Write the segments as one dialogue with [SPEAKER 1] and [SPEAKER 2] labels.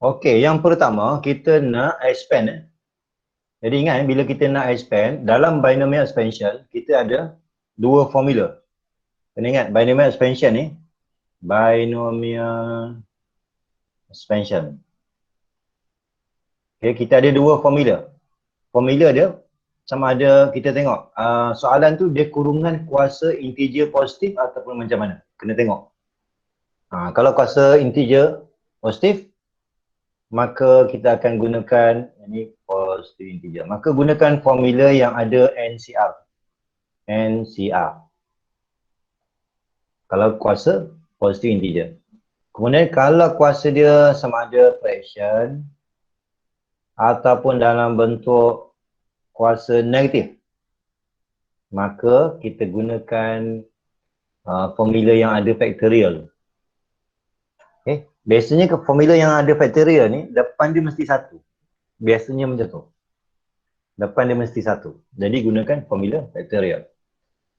[SPEAKER 1] Okey, yang pertama kita nak expand. Jadi ingat bila kita nak expand, dalam binomial expansion kita ada dua formula. Kena ingat binomial expansion ni, binomial expansion. Okay, kita ada dua formula. Formula dia sama ada kita tengok soalan tu dia kurungan kuasa integer positif ataupun macam mana. Kena tengok. Kalau kuasa integer positif, maka kita akan gunakan ini positive integer. Maka gunakan formula yang ada NCR. NCR. Kalau kuasa positive integer. Kemudian kalau kuasa dia sama ada fraction ataupun dalam bentuk kuasa negatif, maka kita gunakan formula yang ada factorial. Okay. Biasanya ke formula yang ada factorial ni, depan dia mesti satu. Biasanya macam tu. Depan dia mesti satu. Jadi gunakan formula factorial.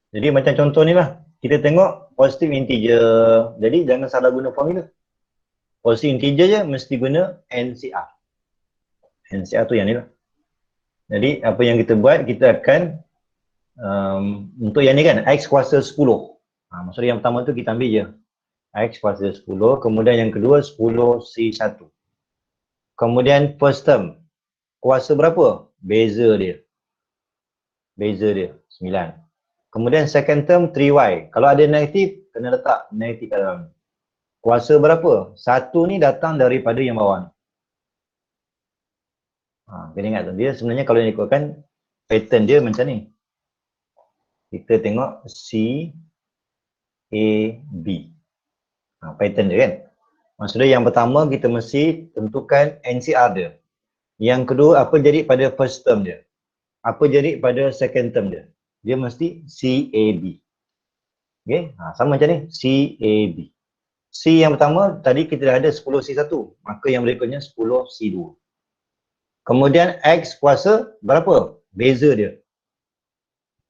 [SPEAKER 1] Jadi macam contoh ni lah. Kita tengok positive integer. Jadi jangan salah guna formula. Positive integer je mesti guna NCR. NCR tu yang ni lah. Jadi apa yang kita buat, kita akan untuk yang ni kan, X kuasa 10. Maksudnya yang pertama tu kita ambil je X kuasa 10, kemudian yang kedua 10C1. Kemudian first term, kuasa berapa? Beza dia 9. Kemudian second term 3Y. Kalau ada negatif, kena letak negatif kat dalam. Kuasa berapa? 1 ni datang daripada yang bawah ni. Kena ingat tu, dia sebenarnya kalau ikutkan pattern dia macam ni. Kita tengok C, A, B. Pattern dia kan. Maksudnya yang pertama kita mesti tentukan NCR dia. Yang kedua, apa jadi pada first term dia. Apa jadi pada second term dia. Dia mesti C, A, B. Okay, sama macam ni, C, A, B. C yang pertama, tadi kita dah ada 10C1. Maka yang berikutnya 10C2. Kemudian X kuasa berapa? Beza dia.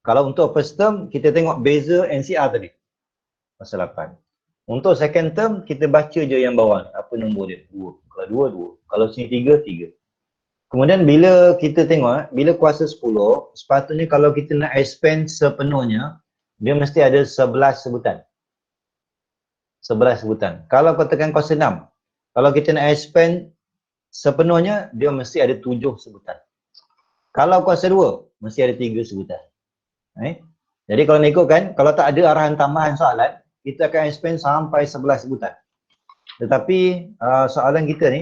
[SPEAKER 1] Kalau untuk first term, kita tengok beza NCR tadi. Kuasa 8. Untuk second term, kita baca je yang bawah. Apa nombor dia? 2. Kalau 2, 2. Kalau sini 3, 3. Kemudian bila kita tengok, bila kuasa 10, sepatutnya kalau kita nak expand sepenuhnya, dia mesti ada 11 sebutan. 11 sebutan. Kalau katakan kuasa 6, kalau kita nak expand sepenuhnya, dia mesti ada 7 sebutan. Kalau kuasa 2, mesti ada 3 sebutan. Jadi kalau nak ikutkan, kalau tak ada arahan tambahan soalan, kita akan expand sampai 11 sebutan. Tetapi soalan kita ni,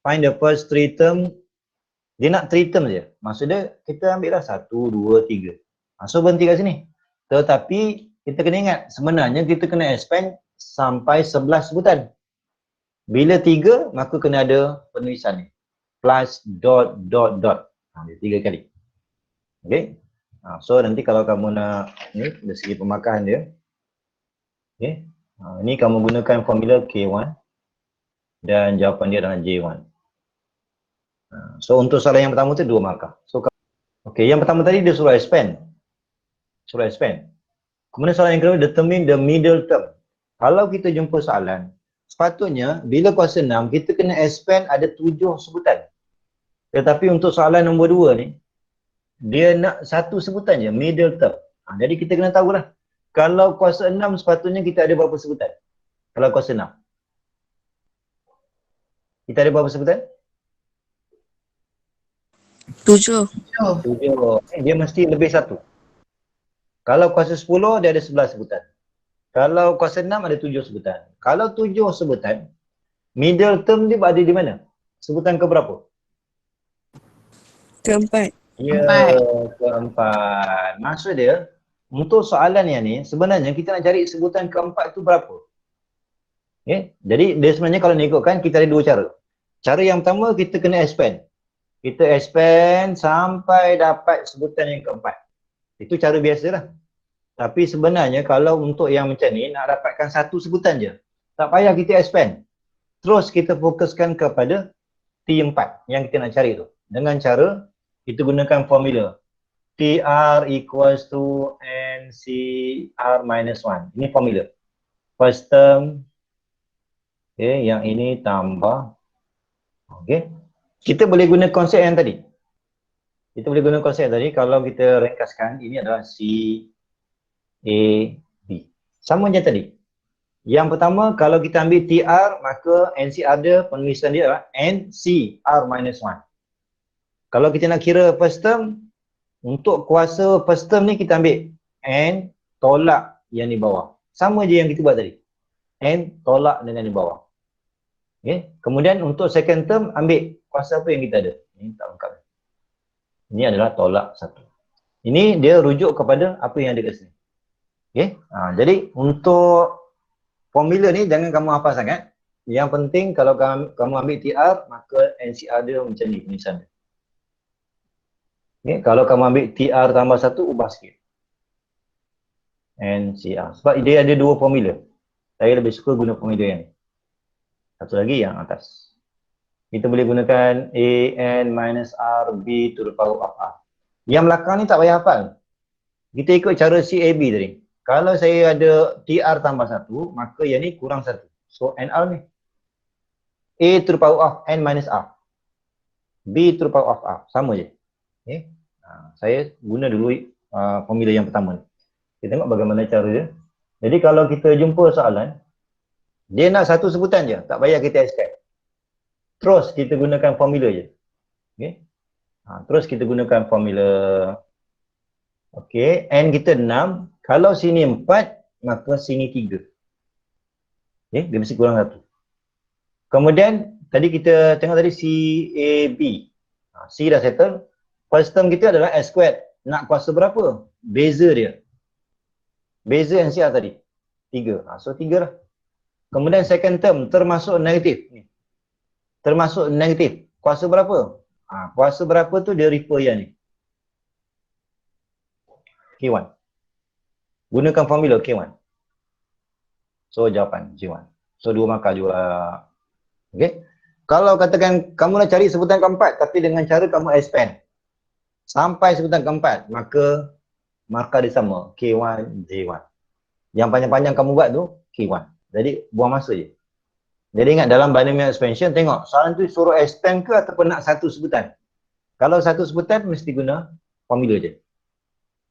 [SPEAKER 1] find the first 3 term, dia nak 3 term je. Maksudnya kita ambil lah 1, 2, 3. So berhenti kat sini. Tetapi kita kena ingat, sebenarnya kita kena expand sampai 11 sebutan. Bila 3, maka kena ada penulisan ni. Plus, dot, dot, dot. Dia 3 kali. Okay. So nanti kalau kamu nak, ni dari segi pemakahan dia. Okay. Ni kamu gunakan formula K1. Dan jawapan dia adalah J1. So untuk soalan yang pertama tu 2 markah. So, okay, yang pertama tadi dia suruh expand. Suruh expand. Kemudian soalan yang kedua, determine the middle term. Kalau kita jumpa soalan, sepatutnya bila kuasa 6, kita kena expand ada 7 sebutan. Tetapi untuk soalan nombor 2 ni, dia nak 1 sebutan je, middle term. Jadi kita kena tahulah. Kalau kuasa 6 sepatutnya kita ada berapa sebutan? Kalau kuasa 6. Kita ada berapa sebutan?
[SPEAKER 2] 7.
[SPEAKER 1] 7. Dia mesti lebih 1. Kalau kuasa 10 dia ada 11 sebutan. Kalau kuasa 6 ada 7 sebutan. Kalau 7 sebutan, middle term dia ada di mana? Sebutan ke berapa?
[SPEAKER 2] Keempat.
[SPEAKER 1] Ya, keempat. Maksud dia, untuk soalan yang ni, sebenarnya kita nak cari sebutan keempat tu berapa? Okay? Jadi dia sebenarnya kalau nak ikutkan, kita ada 2 cara. Cara yang pertama, kita kena expand. Kita expand sampai dapat sebutan yang keempat. Itu cara biasa lah. Tapi sebenarnya kalau untuk yang macam ni, nak dapatkan 1 sebutan je. Tak payah kita expand. Terus kita fokuskan kepada T4 yang kita nak cari tu. Dengan cara, kita gunakan formula. TR equals to NCR minus 1. Ini formula. First term, okay, yang ini tambah Okey. Kita boleh guna konsep yang tadi. Kita boleh guna konsep tadi kalau kita ringkaskan, ini adalah C, A, B. Sama macam tadi. Yang pertama, kalau kita ambil TR, maka NCR dia, penulisan dia adalah NCR minus 1. Kalau kita nak kira first term, untuk kuasa first term ni kita ambil N tolak yang di bawah. Sama je yang kita buat tadi. N tolak dengan di bawah. Okay. Kemudian untuk second term, ambil kuasa apa yang kita ada. Ini tak lengkap. Ini adalah tolak 1. Ini dia rujuk kepada apa yang ada kat sini. Okay. Jadi untuk formula ni jangan kamu hafal sangat. Yang penting kalau kamu ambil TR, maka NCR dia macam ni penulisan dia. Okay. Kalau kamu ambil TR tambah 1, ubah sikit. NCR. Sebab dia ada dua formula. Saya lebih suka guna formula yang ni. Satu lagi yang atas. Kita boleh gunakan AN minus R B to the power of R. Yang belakang ni tak payah hafal. Kita ikut cara CAB tadi. Kalau saya ada TR tambah 1, maka yang ni kurang 1. So NR ni. A to the power of N minus R. B to the power of R. Sama je. Okay. Saya guna dulu formula yang pertama ni. Kita tengok bagaimana cara dia. Jadi kalau kita jumpa soalan, dia nak satu sebutan je. Tak payah kita expect. Terus kita gunakan formula je. Okay. Terus kita gunakan formula. Okay. N kita 6. Kalau sini 4, maka sini 3. Okay. Dia mesti kurang 1. Kemudian, tadi kita tengok tadi CAB. C dah settle. First term kita adalah S squared. Nak kuasa berapa? Beza dia. Beza NCR tadi. 3. So 3 lah. Kemudian second term termasuk negatif. Termasuk negatif. Kuasa berapa? Kuasa berapa tu dia refer yang ni. K1. Gunakan formula K1. So jawapan J1. So 2 markah juga. Okay. Kalau katakan kamu nak cari sebutan keempat tapi dengan cara kamu expand sampai sebutan keempat, maka markah dia sama. K1, J1. Yang panjang-panjang kamu buat tu K1. Jadi buang masa je. Jadi ingat dalam binomial expansion, tengok soalan tu suruh expand ke ataupun nak satu sebutan. Kalau satu sebutan mesti guna formula je.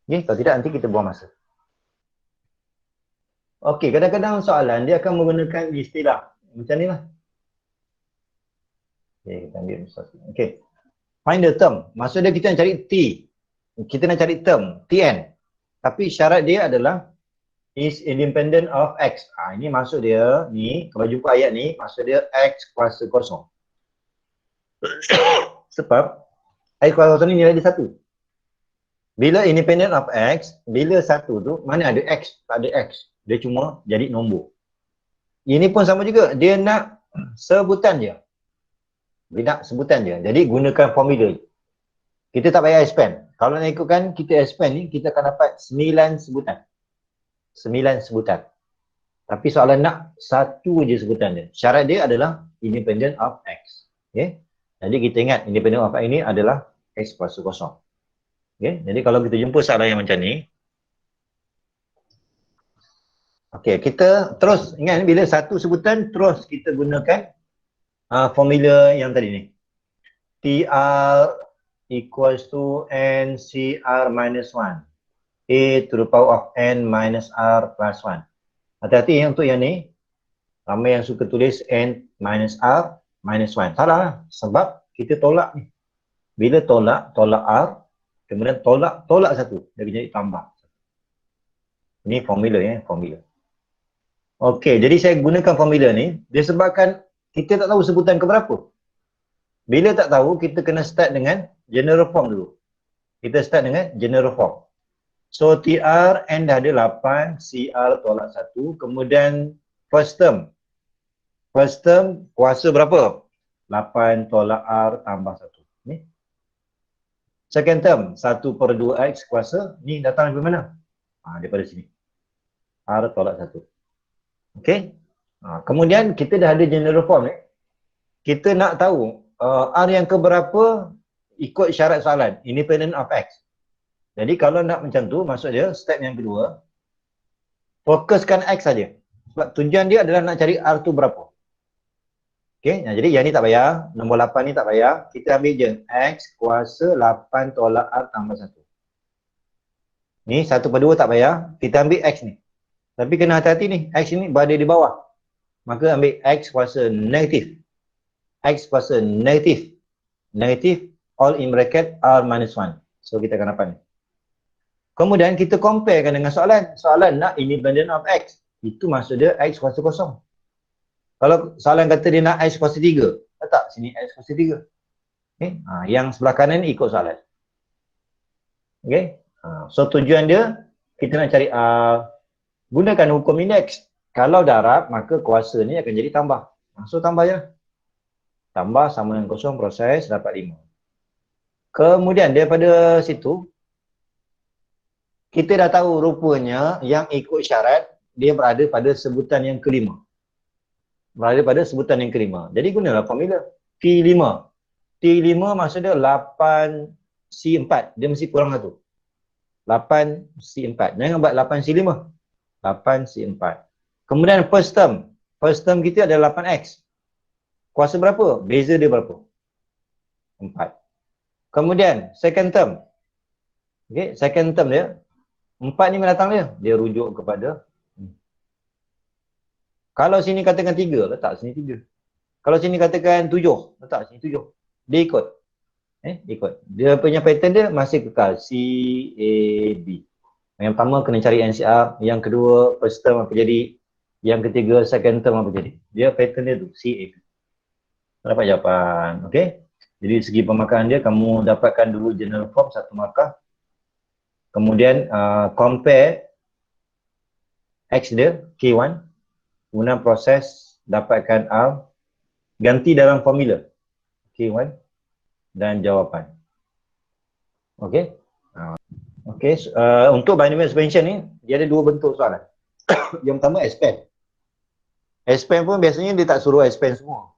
[SPEAKER 1] Okay, kalau tidak nanti kita buang masa. Okey, kadang-kadang soalan dia akan menggunakan istilah macam ni lah. Okay, kita ambil satu. Okay. Find the term. Maksudnya kita nak cari T. Kita nak cari term, Tn. Tapi syarat dia adalah is independent of X. Ini maksud dia, ni, kalau jumpa ayat ni, maksud dia X kuasa kosong. Sebab, X kuasa kosong ni nilai dia 1. Bila independent of X, bila 1 tu, mana ada X? Tak ada X. Dia cuma jadi nombor. Ini pun sama juga, dia nak sebutan je. Dia nak sebutan je. Jadi gunakan formula. Kita tak payah expand. Kalau nak ikutkan kita expand ni, kita akan dapat 9 sebutan. 9 sebutan. Tapi soalan nak satu je sebutan dia. Syarat dia adalah independent of X. Okay. Jadi kita ingat independent of X ini adalah X kuasa kosong. Okay. Jadi kalau kita jumpa soalan yang macam ni. Okay, kita terus ingat bila satu sebutan terus kita gunakan formula yang tadi ni. TR equals to NCR minus 1. A to the power of N minus R plus 1. Hati-hati untuk yang ni. Ramai yang suka tulis N minus R minus 1. Salah lah. Sebab kita tolak ni. Bila tolak R. Kemudian tolak 1. Dia jadi tambah. Ini formula ya. Formula. Okey, jadi saya gunakan formula ni. Disebabkan kita tak tahu sebutan keberapa. Bila tak tahu, kita kena start dengan general form dulu. Kita start dengan general form. So TR, N dah ada 8, CR tolak 1. Kemudian first term. First term kuasa berapa? 8 tolak R tambah 1. Ni. Second term, 1/2X kuasa. Ni datang dari mana? Daripada sini. R tolak 1. Okey. Kemudian kita dah ada general form ni. Kita nak tahu R yang keberapa ikut syarat soalan. Independent of X. Jadi kalau nak macam tu, maksud dia step yang kedua, fokuskan X saja. Sebab tujuan dia adalah nak cari R tu berapa. Okey, jadi yang ni tak payah. Nombor 8 ni tak payah. Kita ambil je X kuasa 8 tolak R tambah 1. Ni 1/2 tak payah. Kita ambil X ni. Tapi kena hati-hati ni. X ni berada di bawah. Maka ambil X kuasa negatif. X kuasa negatif. Negatif all in bracket R minus 1. So kita akan dapat ni. Kemudian kita comparekan dengan soalan. Soalan nak independent of X. Itu maksud dia X kuasa kosong. Kalau soalan kata dia nak X kuasa 3. Letak sini X kuasa 3. Okay? Yang sebelah kanan ni ikut soalan. Okay? So tujuan dia, kita nak cari gunakan hukum indeks. Kalau darab, maka kuasa ni akan jadi tambah. So tambah je. Tambah sama dengan kosong, proses, dapat 5. Kemudian daripada situ, kita dah tahu rupanya yang ikut syarat, dia berada pada sebutan yang kelima. Berada pada sebutan yang kelima. Jadi gunalah formula. T5. T5 maksud dia 8C4. Dia mesti kurang 1. 8C4. Jangan buat 8C5. 8C4. Kemudian first term. First term kita adalah 8X. Kuasa berapa? Beza dia berapa? 4. Kemudian second term. Okay, second term dia. 4 ni mana datang dia? Dia rujuk kepada. Kalau sini katakan 3, letak sini 3. Kalau sini katakan 7, letak sini 7. Dia ikut. Ikut. Dia punya pattern dia masih kekal. C, A, B. Yang pertama kena cari NCR. Yang kedua first term apa jadi. Yang ketiga second term apa jadi. Dia pattern dia tu. C, A, B. Dapat jawapan. Okay. Jadi segi pemakaan dia, kamu dapatkan dulu general form 1 markah. Kemudian compare X dia, K1. Kemudian proses dapatkan R. Ganti dalam formula. K1. Dan jawapan. Okey. Okey, untuk binomial expansion ni, dia ada 2 bentuk soalan. Yang pertama expand. Expand pun biasanya dia tak suruh expand semua.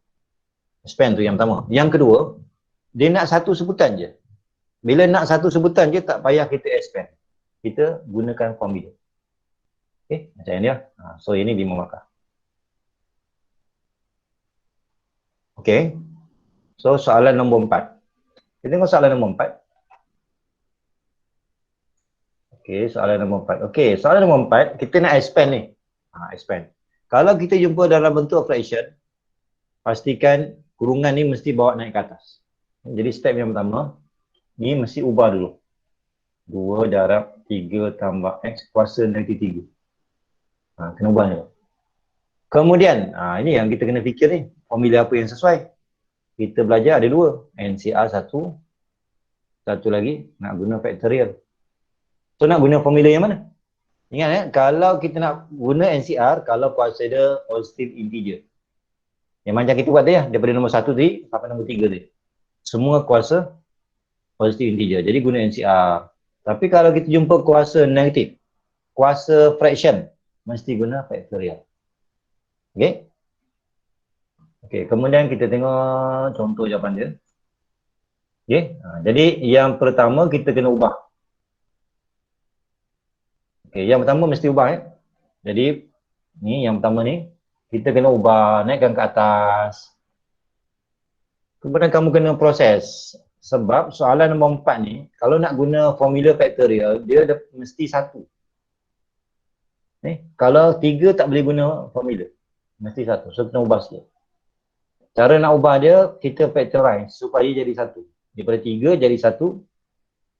[SPEAKER 1] Expand tu yang pertama. Yang kedua, dia nak satu sebutan je. Bila nak satu sebutan je, tak payah kita expand. Kita gunakan formula. Okey, macam ni dia. So ini 5 markah. Okey. So soalan nombor 4. Kita tengok soalan nombor 4. Okey, soalan nombor 4. Okey, soalan nombor 4, kita nak expand ni. Expand. Kalau kita jumpa dalam bentuk fraction, pastikan kurungan ni mesti bawa naik ke atas. Jadi step yang pertama, ni mesti ubah dulu. 2 darab 3 tambah X kuasa negatif 3. Kena ubah dulu. Kemudian, ini yang kita kena fikir ni. Formula apa yang sesuai. Kita belajar ada 2. NCR 1. Satu lagi, nak guna factorial. So nak guna formula yang mana? Ingat kalau kita nak guna NCR, kalau kuasa dia positive integer. Yang macam kita buat tadi daripada nombor 1 tadi sampai nombor 3 tadi. Semua kuasa positive integer. Jadi guna NCR. Tapi kalau kita jumpa kuasa negatif, kuasa fraction, mesti guna factorial. Okey? Okey, kemudian kita tengok contoh jawapan dia. Okey, jadi yang pertama kita kena ubah. Okey, yang pertama mesti ubah Jadi ni yang pertama ni kita kena ubah, naikkan ke atas. Kemudian kamu kena proses. Sebab soalan nombor 4 ni, kalau nak guna formula factorial, dia mesti 1. Kalau 3 tak boleh guna formula. Mesti 1. So kena ubah sikit. Cara nak ubah dia, kita factorize supaya jadi 1. Daripada 3 jadi 1.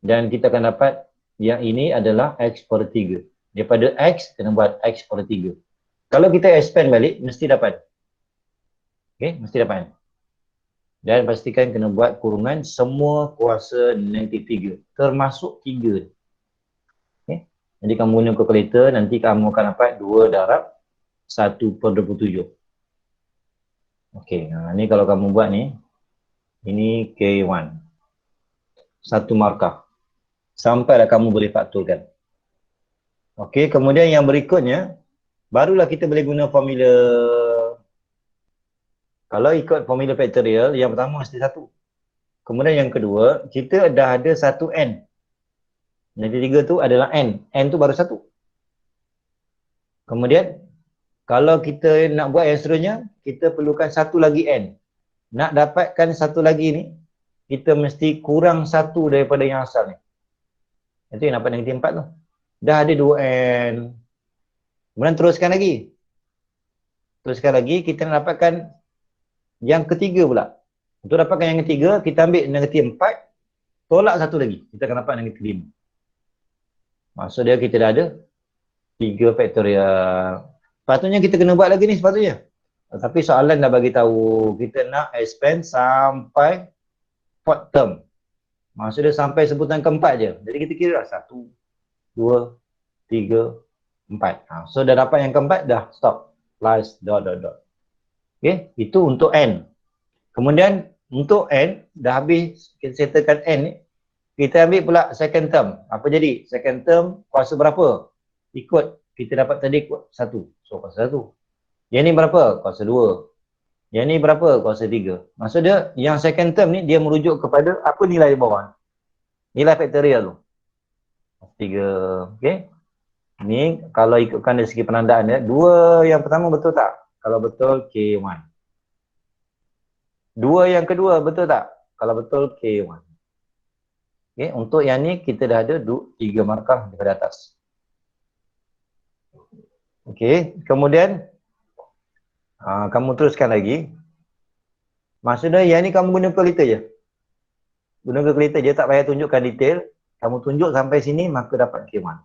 [SPEAKER 1] Dan kita akan dapat yang ini adalah X per 3. Daripada X, kena buat X per 3. Kalau kita expand balik, mesti dapat. Okay, mesti dapat. Dan pastikan kena buat kurungan semua kuasa negatif 3. Termasuk 3. Okay. Jadi kamu guna kalkulator, nanti kamu akan dapat 2 darab 1/27. Okey, ni kalau kamu buat ni, ini K1. 1 markah. Sampailah kamu boleh fakturkan. Okey, kemudian yang berikutnya, barulah kita boleh guna formula. Kalau ikut formula factorial, yang pertama mesti 1. Kemudian yang kedua, kita dah ada 1 N. Negatif 3 tu adalah N. N tu baru 1. Kemudian, Kalau kita nak buat yang seterusnya, kita perlukan satu lagi n. Nak dapatkan satu lagi ni, kita mesti kurang satu daripada yang asal ni. Itu yang dapat negatif 4 tu. Dah ada 2n. Kemudian teruskan lagi. Teruskan lagi, kita nak dapatkan yang ketiga pula. Untuk dapatkan yang ketiga, kita ambil negatif 4, tolak satu lagi. Kita akan dapat negatif 5. Maksud dia kita dah ada 3 faktorial. Sepatutnya kita kena buat lagi ni sepatutnya. Tapi soalan dah bagi tahu kita nak expand sampai fourth term. Maksud dia sampai sebutan keempat je. Jadi kita kira lah 1, 2, 3, 4. So dah dapat yang keempat, dah stop. Plus dot. Okay, itu untuk n. Kemudian untuk n, dah habis kita settlekan n ni. Kita ambil pula second term. Apa jadi? Second term kuasa berapa? Ikut kita dapat tadi 1. So kuasa 1. Yang ni berapa? Kuasa 2. Yang ni berapa? Kuasa 3. Maksud dia yang second term ni dia merujuk kepada apa nilai di bawah? Nilai faktorial tu. 3. Okey. Ni kalau ikutkan dari segi penandaan dia, 2 yang pertama betul tak? Kalau betul K1. 2 yang kedua betul tak? Kalau betul K1. Okey, untuk yang ni kita dah ada 3 markah daripada atas. Okey, kemudian kamu teruskan lagi. Maksudnya yang ni kamu guna kalkulator je. Guna kalkulator je, tak payah tunjukkan detail. Kamu tunjuk sampai sini, maka dapat K1.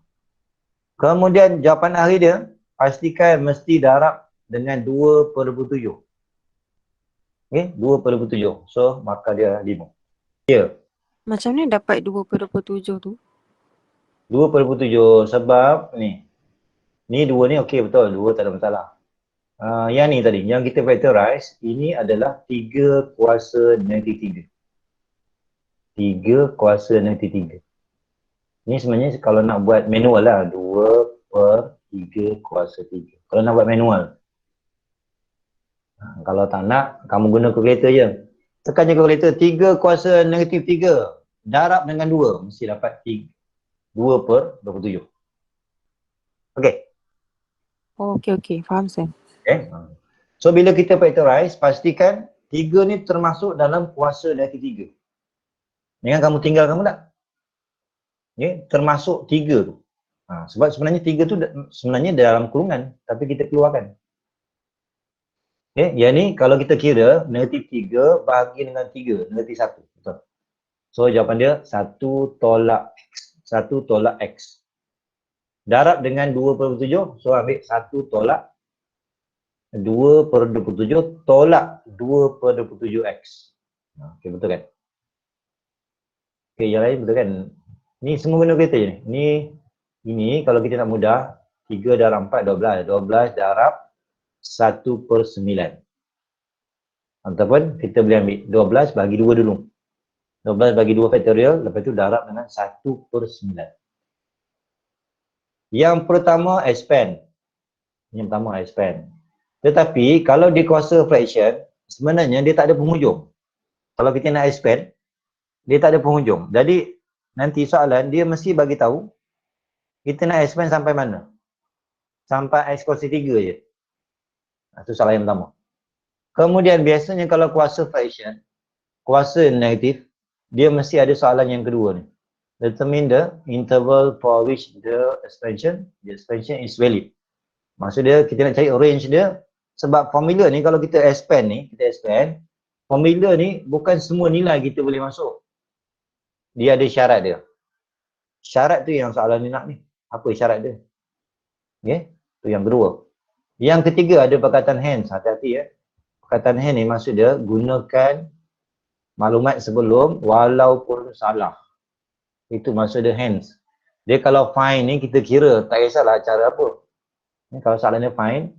[SPEAKER 1] Kemudian jawapan akhir dia, pastikan mesti darab dengan 2/7. Okay, 2/7. So, maka dia 5. Ya.
[SPEAKER 2] Macam ni dapat 2/7 tu?
[SPEAKER 1] 2/7 sebab ni. Ni 2 ni okey betul, 2 tak ada masalah. Yang ni tadi, yang kita factorize, ini adalah 3 kuasa negatif 3. 3 kuasa negatif 3. Ni sebenarnya kalau nak buat manual lah, 2/3 kuasa 3. Kalau nak buat manual. Kalau tak nak, kamu guna kalkulator je. Tekan je kalkulator, 3 kuasa negatif 3. Darab dengan 2, mesti dapat 2/27. Okey.
[SPEAKER 2] Oh, okey. Faham saya.
[SPEAKER 1] Okay. So bila kita factorize, pastikan 3 ni termasuk dalam kuasa negatif 3. Jangan kamu tinggalkan pula. Okay. Termasuk 3 tu. Sebab sebenarnya 3 tu sebenarnya dalam kurungan, tapi kita keluarkan. Okay. Yang ni kalau kita kira negatif 3 bahagi dengan 3, negatif 1. Betul. So jawapan dia 1 tolak X. 1 tolak X. Darab dengan 2/7, so ambil 1 tolak 2/27 tolak 2/7X. Okey, betul kan? Okey, yang lain betul kan? Ni semua guna kereta je ni. Ini kalau kita nak mudah, 3 darab 4, 12. 12 darab 1/9. Ataupun kita boleh ambil 12 bagi 2 dulu. 12 bagi 2 faktorial, lepas tu darab dengan 1/9. Yang pertama expand. Tetapi kalau di kuasa fraction, sebenarnya dia tak ada penghujung. Kalau kita nak expand, dia tak ada penghujung. Jadi nanti soalan dia mesti bagi tahu kita nak expand sampai mana? Sampai X kuasa 3 je. Itu soalan yang pertama. Kemudian biasanya kalau kuasa fraction, kuasa negatif, dia mesti ada soalan yang kedua ni. Determine the interval for which the expansion is valid. Maksud dia kita nak cari range dia, sebab formula ni kalau kita expand, formula ni bukan semua nilai kita boleh masuk. Dia ada syarat dia. Syarat tu yang soalan ni nak ni. Apa syarat dia? Okay, tu yang kedua. Yang ketiga ada perkataan hence, hati-hati ya. Perkataan hence ni maksud dia gunakan maklumat sebelum walaupun salah. Itu maksud dia hence. Dia kalau find ni kita kira, tak kisahlah cara apa. Kalau soalan dia find,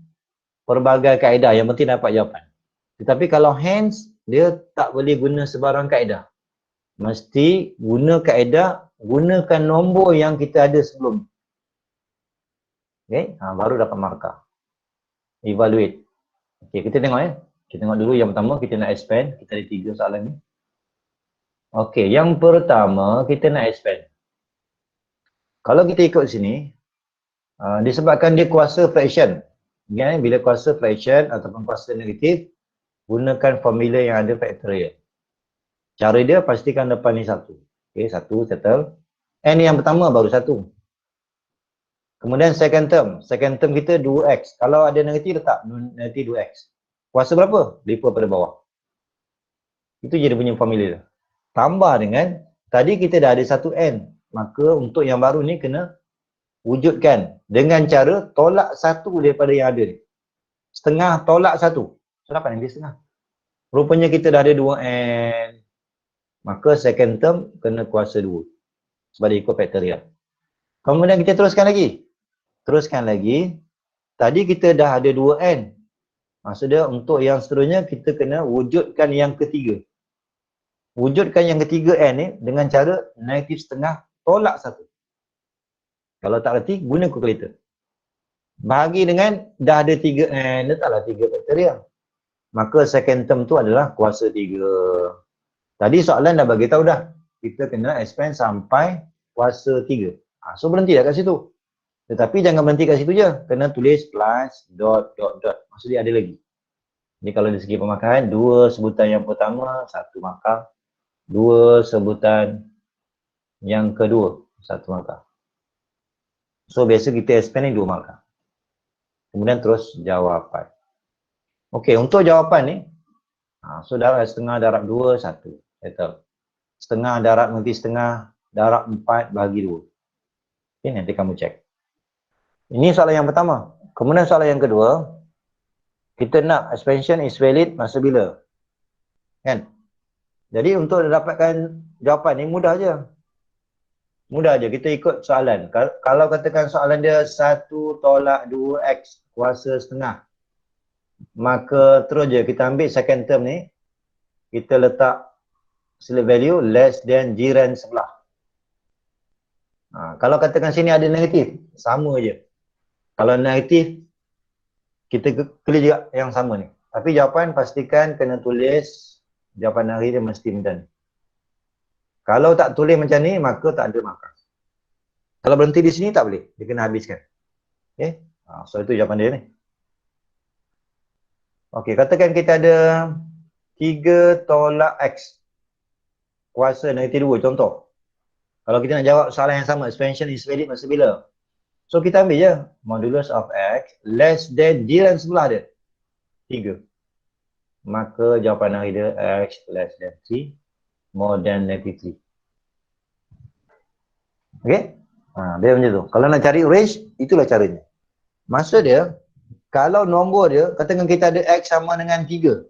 [SPEAKER 1] pelbagai kaedah, yang penting dapat jawapan. Tetapi kalau hence, dia tak boleh guna sebarang kaedah. Mesti guna kaedah, gunakan nombor yang kita ada sebelum. Okay, baru dapat markah. Evaluate. Okay, kita tengok ya. Kita tengok dulu yang pertama, kita nak expand. Kita ada 3 soalan ni. Okay, yang pertama, kita nak expand. Kalau kita ikut sini, disebabkan dia kuasa fraction. Ingat bila kuasa fraction ataupun kuasa negatif, gunakan formula yang ada factorial. Cara dia pastikan depan ni 1. Okey, 1 settle. N yang pertama baru 1. Kemudian second term kita 2x. Kalau ada negatif letak negatif 2x. Kuasa berapa? Lipat pada bawah. Itu je dia punya formula dia. Tambah dengan, tadi kita dah ada 1n. Maka untuk yang baru ni kena wujudkan dengan cara tolak 1 daripada yang ada ni. Setengah tolak 1. So dapat nanti setengah. Rupanya kita dah ada 2n. Maka second term kena kuasa 2. Sebab dia ikut factorial. Kemudian kita teruskan lagi. Tadi kita dah ada 2n. Maksudnya untuk yang seterusnya kita kena wujudkan yang ketiga. Wujudkan yang ketiga n ni dengan cara negatif setengah tolak 1. Kalau tak reti, guna calculator. Bahagi dengan dah ada 3n, letaklah 3 factorial. Maka second term tu adalah kuasa 3. Tadi soalan dah bagi tahu dah. Kita kena expand sampai kuasa 3. So berhenti dah kat situ. Tetapi jangan berhenti kat situ je. Kena tulis plus dot. Maksudnya ada lagi. Jadi kalau dari segi pemakaian, 2 sebutan yang pertama, 1 markah. 2 sebutan yang kedua, 1 markah. So biasa kita expand ni 2 markah. Kemudian terus jawapan. Okey, untuk jawapan ni, so darab setengah darab 2, 1. Settle. Setengah darab nanti setengah, darab 4 bahagi 2. Okay, nanti kamu cek. Ini soalan yang pertama. Kemudian soalan yang kedua, kita nak expansion is valid masa bila? Kan? Jadi untuk dapatkan jawapan ni mudah je. Mudah je, kita ikut soalan. Kalau katakan soalan dia 1 tolak 2x kuasa setengah. Maka terus je kita ambil second term ni. Kita letak select value less than jiran sebelah. Kalau katakan sini ada negatif, sama je. Kalau negatif, kita clear juga yang sama ni. Tapi jawapan pastikan kena tulis jawapan hari dia mesti macam ni. Kalau tak tulis macam ni, maka tak ada markah. Kalau berhenti di sini tak boleh. Dia kena habiskan. Okay. So itu jawapan dia ni. Okay, katakan kita ada 3 tolak x. Kuasa negatif 2, contoh. Kalau kita nak jawab soalan yang sama, expansion is valid masa bila? So kita ambil je modulus of x less than jiran sebelah dia. 3. Maka jawapan hari dia x less than 3 more than negative 3. Okay? Dia macam tu. Kalau nak cari range, itulah caranya. Maksud dia, kalau nombor dia, katakan kita ada x sama dengan 3.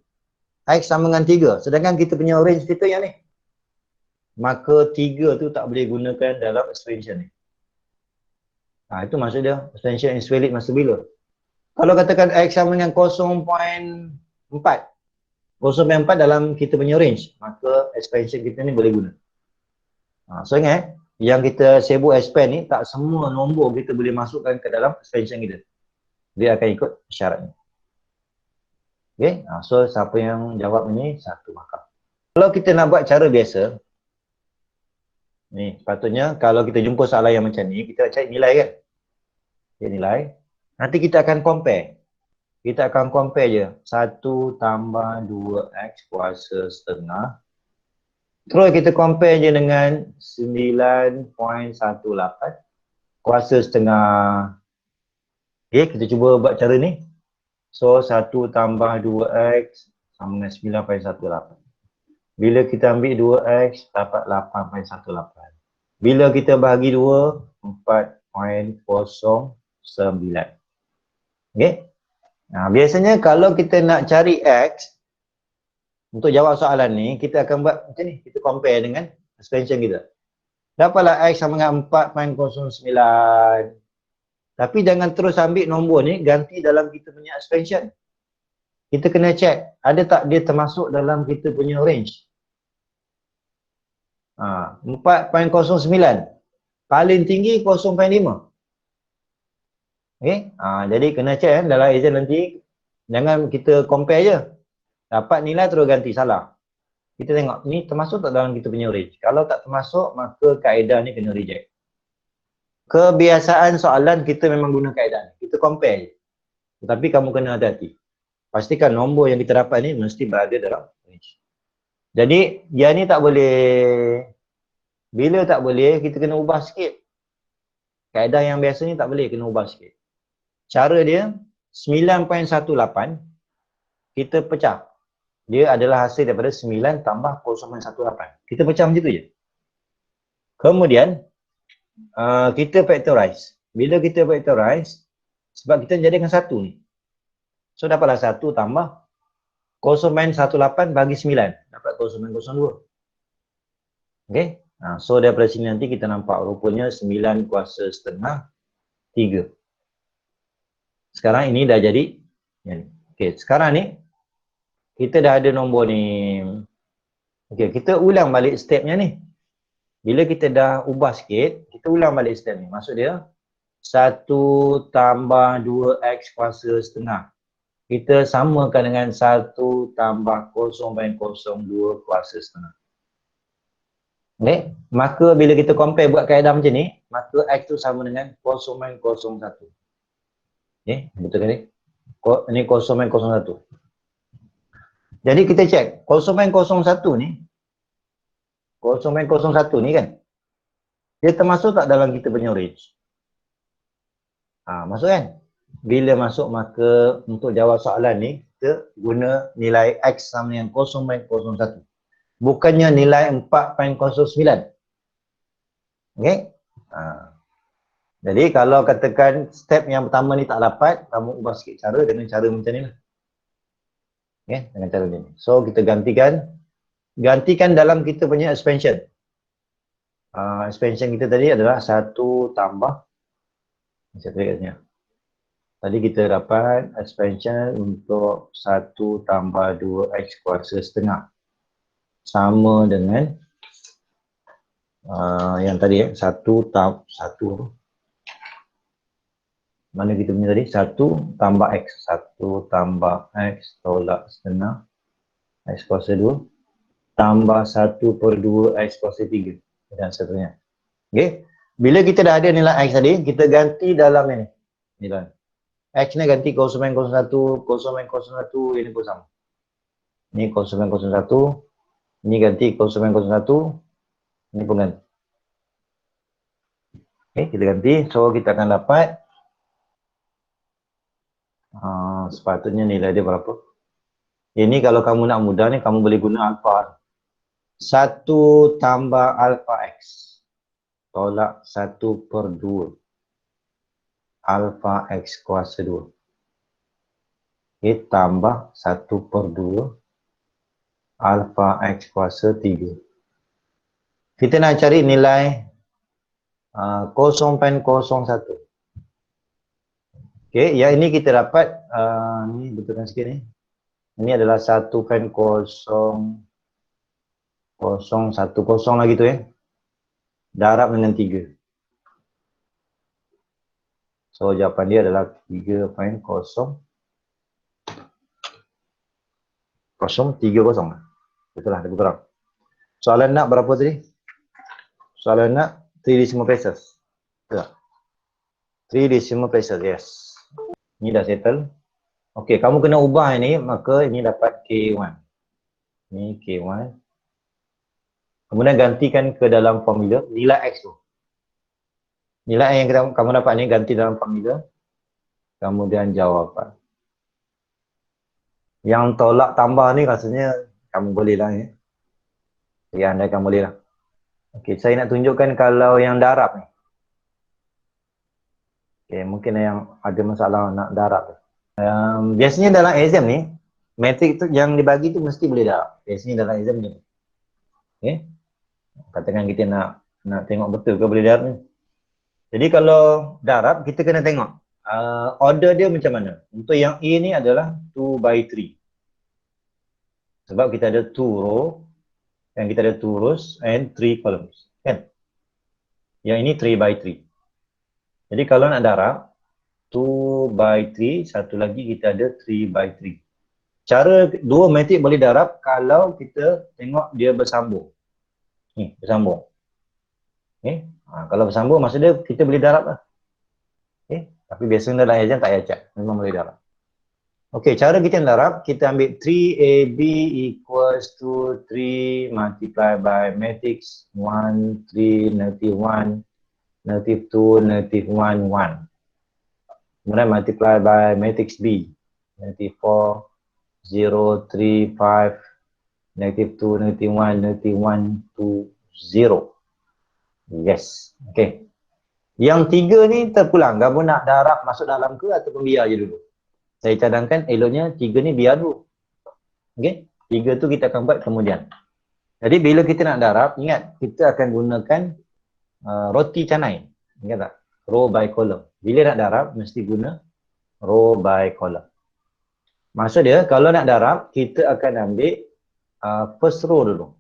[SPEAKER 1] X sama dengan 3. Sedangkan kita punya range kita yang ni. Maka 3 tu tak boleh gunakan dalam expansion ni. Itu maksud dia, expansion is valid masa bila? Kalau katakan x sama dengan 0.4. 0.4 dalam kita punya range, maka expansion kita ni boleh guna. So ingat, yang kita sebut expand ni, tak semua nombor kita boleh masukkan ke dalam expansion kita. Dia akan ikut syaratnya. Okay, so siapa yang jawab ni, 1 markah. Kalau kita nak buat cara biasa, ni sepatutnya kalau kita jumpa soalan yang macam ni, kita nak cari nilai kan? Okay, nilai. Nanti kita akan compare. Kita akan compare je. 1 tambah 2x kuasa setengah. Terus kita compare je dengan 9.18 kuasa setengah. Okay, kita cuba buat cara ni. So 1 tambah 2x sama dengan 9.18. Bila kita ambil 2x dapat 8.18. Bila kita bahagi 2, 4.09. Okay. Biasanya kalau kita nak cari x, untuk jawab soalan ni, kita akan buat macam ni. Kita compare dengan expansion kita. Dapatlah x sama dengan 4.09. Tapi jangan terus ambil nombor ni, ganti dalam kita punya expansion. Kita kena check, ada tak dia termasuk dalam kita punya range. 4.09. Paling tinggi 0.5. Okay? Jadi kena check dalam exam nanti, jangan kita compare je. Dapat nilai terus ganti, salah. Kita tengok, ni termasuk tak dalam kita punya range. Kalau tak termasuk, maka kaedah ni kena reject. Kebiasaan soalan kita memang guna kaedah ni. Kita compare je. Tetapi kamu kena hati-hati. Pastikan nombor yang kita dapat ni mesti berada dalam range. Jadi dia ni tak boleh, bila tak boleh kita kena ubah sikit. Kaedah yang biasa ni tak boleh, kena ubah sikit. Cara dia 9.18 kita pecah. Dia adalah hasil daripada 9 tambah 0.18. Kita pecah macam tu je. Kemudian kita factorize. Bila kita factorize, sebab kita jadikan 1 ni. So dapatlah 1 tambah 0.18 bagi 9. Dapat 0.02. Okay. So daripada sini nanti kita nampak rupanya 9 kuasa setengah 3. Sekarang ini dah jadi. Okay, sekarang ni kita dah ada nombor ni. Okay, kita ulang balik stepnya ni. Bila kita dah ubah sikit, kita ulang balik step ni. Maksud dia 1 tambah 2x kuasa setengah. Kita samakan dengan 1 tambah 0.02 kuasa setengah. Okay? Maka bila kita compare buat kaedah macam ni, maka x tu sama dengan 0.01. Okay? Betul kan ni? Ini 0.01. Jadi kita cek 0.01 ni, 0.01 ni kan, dia termasuk tak dalam kita punya range? Masuk kan? Bila masuk, maka untuk jawab soalan ni, kita guna nilai x sama dengan 0.01. Bukannya nilai 4.09. Okay? Jadi kalau katakan step yang pertama ni tak dapat, kamu ubah sikit cara dengan cara macam ni lah. Okay? Dengan cara ni. So kita gantikan dalam kita punya expansion. Expansion kita tadi adalah 1 tambah, saya tulis kat sini. Tadi kita dapat expansion untuk 1 tambah 2x kuasa setengah. Sama dengan yang tadi 1 mana kita punya tadi? 1 tambah x. 1 tambah x tolak setengah x kuasa 2 tambah 1/2 x kuasa 3 dan seterusnya. Okay. Bila kita dah ada nilai x tadi, kita ganti dalam ini. Nilai x ni ganti 0.01, 0.01 ini pun sama. Ini 0.01, ini ganti 0.01, ini pun ganti. Okay, kita ganti. So kita akan dapat sepatutnya nilai dia berapa. Ini kalau kamu nak mudah ni, kamu boleh guna alpha. 1 tambah alpha x tolak 1/2 alpha x kuasa 2. Okay, tambah 1/2 alpha x kuasa 3. Kita nak cari nilai 0.01. Okay, yang ini kita dapat, ni betulkan sikit ni. Ini adalah 1.010 lagi tu ya. Darab dengan 3. So jawapan dia adalah 3.030. Betul lah, lebih kurang. Soalan nak berapa tadi? Soalan nak 3 decimal places. Betul tak? 3 decimal places, yes. Ini dah settle. Okey, kamu kena ubah ini, maka ini dapat K1. Ini K1. Kemudian gantikan ke dalam formula nilai X tu. Nilai yang kamu dapat ni ganti dalam formula. Kemudian jawapan. Yang tolak tambah ni rasanya kamu boleh lah ya. Ya, anda akan boleh lah. Okey, saya nak tunjukkan kalau yang darab ni. Okey, mungkin yang ada masalah nak darab tu. Biasanya dalam exam ni, metrik tu yang dibagi tu mesti boleh darab. Biasanya dalam exam ni. Okey. Katakan kita nak tengok betul ke boleh darab ni. Jadi kalau darab, kita kena tengok order dia macam mana. Untuk yang A ni adalah 2/3. Sebab kita ada 2 row dan kita ada 2 rows and 3 columns. Kan? Yang ini 3/3. Jadi kalau nak darab, 2/3, satu lagi kita ada 3/3. Cara dua metrik boleh darab kalau kita tengok dia bersambung. Ni, bersambung. Okay. Kalau bersambung, maksudnya kita boleh darab lah. Okay. Tapi biasanya dalam exam tak payah check. Memang boleh darab. Okey, cara kita darab, kita ambil 3AB equals to 3 multiplied by matrix 1, 3, negative 1, negative 2, negative 1, 1. Kemudian multiplied by matrix B, negative 4, 0, 3, 5, negative 2, negative 1, negative 1, 2, 0. Yes, okey. Yang 3 ni terpulang, kamu nak darab masuk dalam ke ataupun biar je dulu? Saya cadangkan eloknya 3 ni biar dulu. Okey, 3 tu kita akan buat kemudian. Jadi bila kita nak darab, ingat kita akan gunakan roti canai. Ingat tak? Row by column. Bila nak darab, mesti guna row by column. Maksud dia, kalau nak darab, kita akan ambil first row dulu.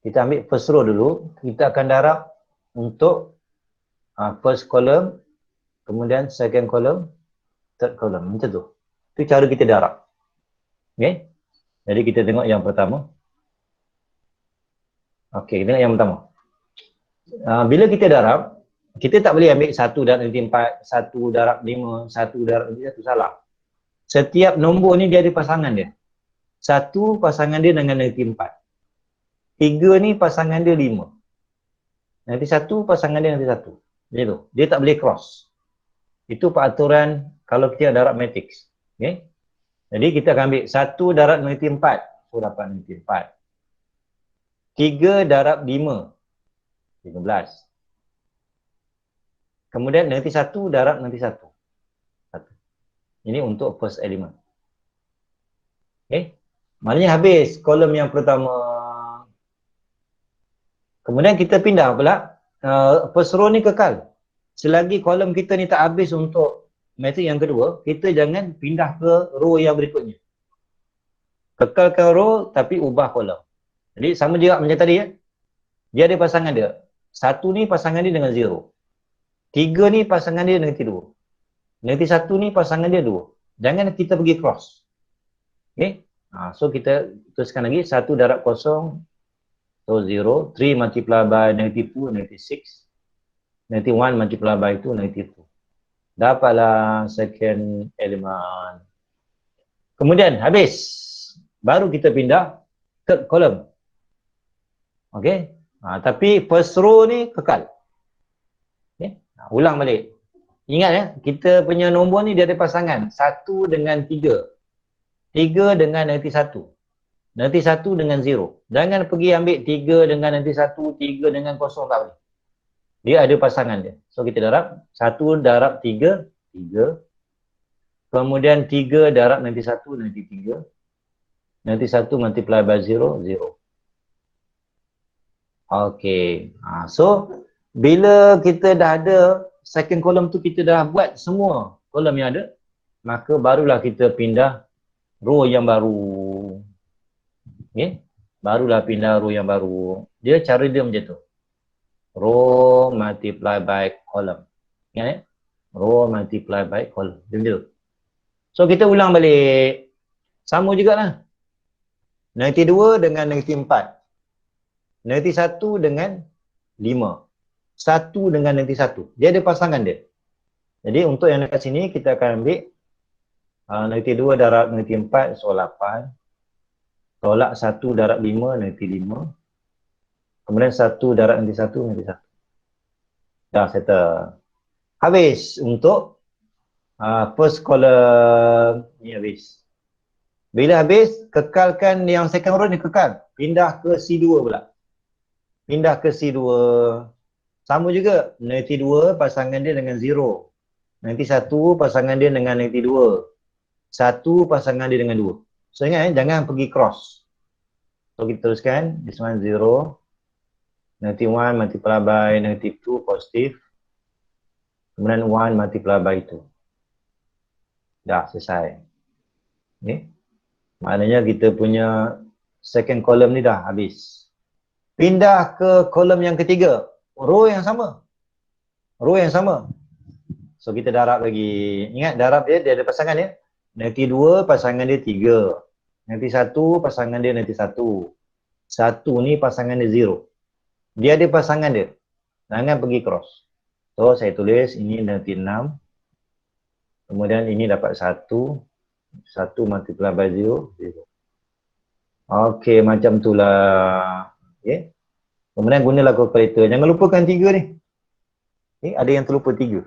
[SPEAKER 1] Kita ambil first row dulu, kita akan darab untuk first column, kemudian second column, third column. Macam tu. Itu cara kita darab. Okay? Jadi kita tengok yang pertama. Okey, kita tengok yang pertama. Bila kita darab, kita tak boleh ambil 1 darab negatif 4, 1 darab 5, 1 darab negatif 1, salah. Setiap nombor ni dia ada pasangan dia. 1 pasangan dia dengan negatif 4. 3 ni pasangan dia 5. Negatif 1 pasangan dia negatif 1. Macam tu. Dia tak boleh cross. Itu peraturan kalau kita darab matrix. Okay? Jadi kita akan ambil 1 darab negatif 4. So dapat negatif 4. 3 darab 5. 15. Kemudian negatif 1 darab negatif 1. 1. Ini untuk first element. Okay. Maknanya habis kolom yang pertama. Kemudian kita pindah pula. First row ni kekal. Selagi kolom kita ni tak habis untuk matrix yang kedua, kita jangan pindah ke row yang berikutnya. Kekalkan row tapi ubah kolom. Jadi sama juga macam tadi ya. Dia ada pasangan dia. 1 ni pasangan dia dengan 0. 3 ni pasangan dia negatif 2. Negatif 1 ni pasangan dia 2. Jangan kita pergi cross. Okay. So kita teruskan lagi. 1 darab kosong. So 0. 3 multiplied by negatif 2, negatif 6. Negatif 1 multiplied by 2, negatif 2. Dapatlah second element. Kemudian habis. Baru kita pindah third column. Okay. Tapi first row ni kekal. Okay. Ulang balik. Ingat ya, kita punya nombor ni dia ada pasangan. 1 dengan 3. 3 dengan negatif 1. Negatif 1 dengan 0. Jangan pergi ambil 3 dengan negatif 1, 3 dengan kosong, tak boleh. Dia ada pasangan dia. So kita darab. 1 darab 3, 3. Kemudian 3 darab negatif 1, negatif 3. Negatif 1 multiply by 0, 0. Okey. So bila kita dah ada second column tu, kita dah buat semua kolom yang ada, maka barulah kita pindah row yang baru. Okey. Barulah pindah row yang baru. Dia cara dia macam tu. Row multiply by column. Ingat ya? Row multiply by column. Dia macam tu. So kita ulang balik. Sama jugalah. Negatif 2 dengan negatif 4. Negatif 1 dengan 5. 1 dengan negatif 1. Dia ada pasangan dia. Jadi untuk yang dekat sini kita akan ambil negatif 2 darab negatif 4, so 8. Tolak 1 darab 5, negatif 5. Kemudian 1 darab negatif 1, negatif 1. Dah settle. Habis untuk first column ni habis. Bila habis, kekalkan yang second row ni kekal. Pindah ke C2 pula. Pindah ke C2. Sama juga. Negatif 2 pasangan dia dengan 0. Negatif 1 pasangan dia dengan negatif 2. 1 pasangan dia dengan 2. So ingat jangan pergi cross. So kita teruskan. This one 0. Negatif 1 multiply by negatif 2 positif. Kemudian 1 multiply by 2. Dah selesai. Okay. Maknanya kita punya second column ni dah habis. Pindah ke kolom yang ketiga. Row yang sama. Row yang sama. So kita darab lagi. Ingat darab dia ada pasangan ya. Negatif 2 pasangan dia 3. Negatif 1 pasangan dia negatif 1. 1 ni pasangan dia 0. Dia ada pasangan dia. Jangan pergi cross. So saya tulis ini negatif 6. Kemudian ini dapat 1 multiply by 0, 0. Okey, macam itulah. Okey. Kemudian gunalah kalkulator. Jangan lupakan 3 ni. Ada yang terlupa 3.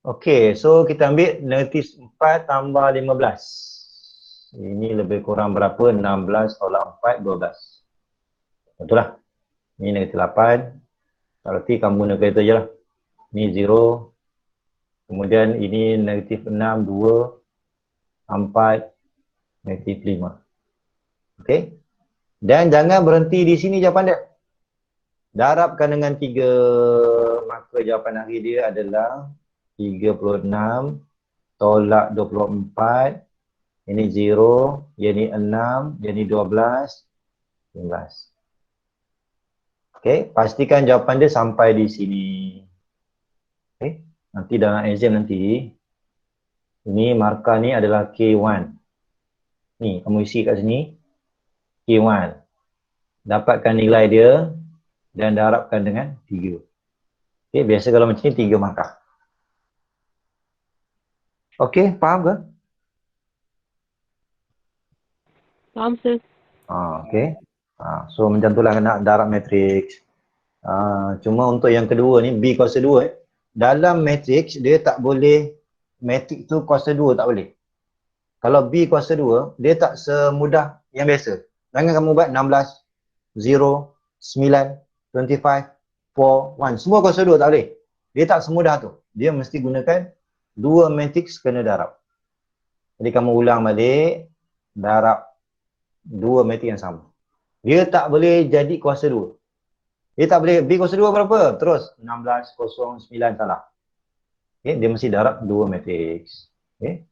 [SPEAKER 1] Okey, so kita ambil negatif 4 tambah 15. Ini lebih kurang berapa? 16 tolak 4, 12. Betul lah. Ini negatif 8. Berarti kamu guna kalkulator je lah. Ini 0. Kemudian ini negatif 6, 2, 4, negatif 5. Okey. Dan jangan berhenti di sini jawapan dia. Darabkan dengan 3, maka jawapan akhir dia adalah 36 tolak 24. Ini 0, ini 6, ini 12, 15. Okey, pastikan jawapan dia sampai di sini. Okey, nanti dalam exam nanti, ini markah ni adalah K1. Ni, kamu isi kat sini, K1. Dapatkan nilai dia dan darabkan dengan 3. Okey, biasa kalau macam ni 3 markah. Okey, faham ke?
[SPEAKER 3] Faham, sir.
[SPEAKER 1] Okey. So macam itulah nak darab matriks. Cuma untuk yang kedua ni, B kuasa 2. Dalam matriks, dia tak boleh, matriks tu kuasa 2 tak boleh. Kalau B kuasa 2, dia tak semudah yang biasa. Jangan kamu buat 16, 0, 9, 25, 4, 1. Semua kuasa 2 tak boleh. Dia tak semudah tu. Dia mesti gunakan 2 matriks kena darab. Jadi kamu ulang balik, darab 2 matriks yang sama. Dia tak boleh jadi kuasa 2. Dia tak boleh, B kuasa 2 berapa? Terus 16, 0, 9 salah. Okay, dia mesti darab 2 matriks. Okay.